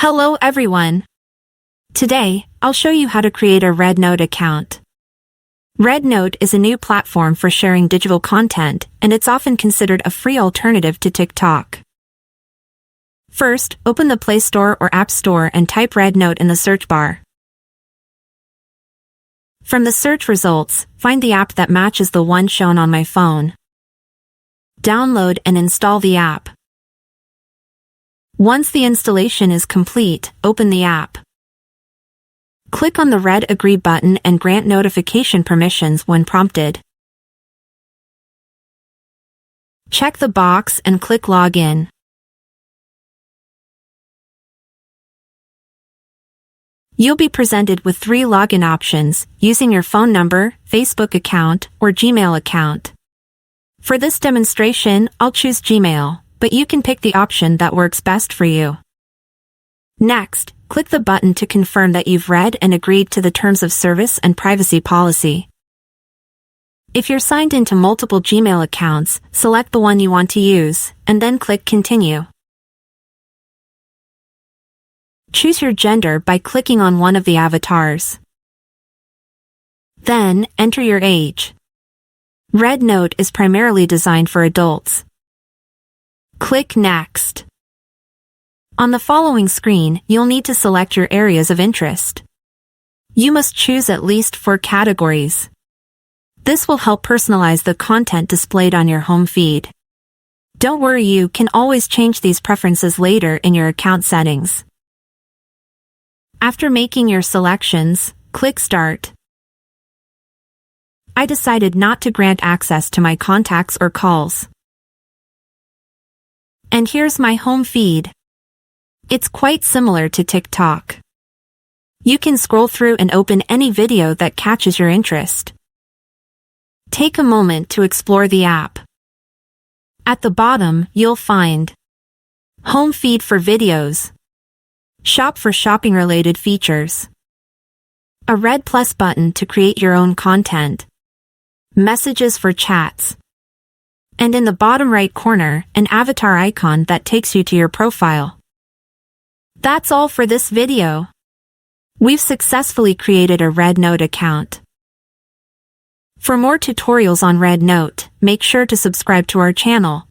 Hello everyone! Today, I'll show you how to create a RedNote account. RedNote is a new platform for sharing digital content, and it's often considered a free alternative to TikTok. First, open the Play Store or App Store and type RedNote in the search bar. From the search results, find the app that matches the one shown on my phone. Download and install the app. Once the installation is complete, open the app. Click on the red Agree button and grant notification permissions when prompted. Check the box and click Login. You'll be presented with 3 login options, using your phone number, Facebook account, or Gmail account. For this demonstration, I'll choose Gmail, but you can pick the option that works best for you. Next, click the button to confirm that you've read and agreed to the terms of service and privacy policy. If you're signed into multiple Gmail accounts, select the one you want to use, and then click Continue. Choose your gender by clicking on one of the avatars. Then, enter your age. RedNote is primarily designed for adults. Click Next. On the following screen, you'll need to select your areas of interest. You must choose at least 4 categories. This will help personalize the content displayed on your home feed. Don't worry, you can always change these preferences later in your account settings. After making your selections, click Start. I decided not to grant access to my contacts or calls. And here's my home feed. It's quite similar to TikTok. You can scroll through and open any video that catches your interest. Take a moment to explore the app. At the bottom, you'll find Home Feed for videos, Shop for shopping-related features, a red plus button to create your own content, Messages for chats, and in the bottom right corner, an avatar icon that takes you to your profile. That's all for this video. We've successfully created a RedNote account. For more tutorials on RedNote, make sure to subscribe to our channel.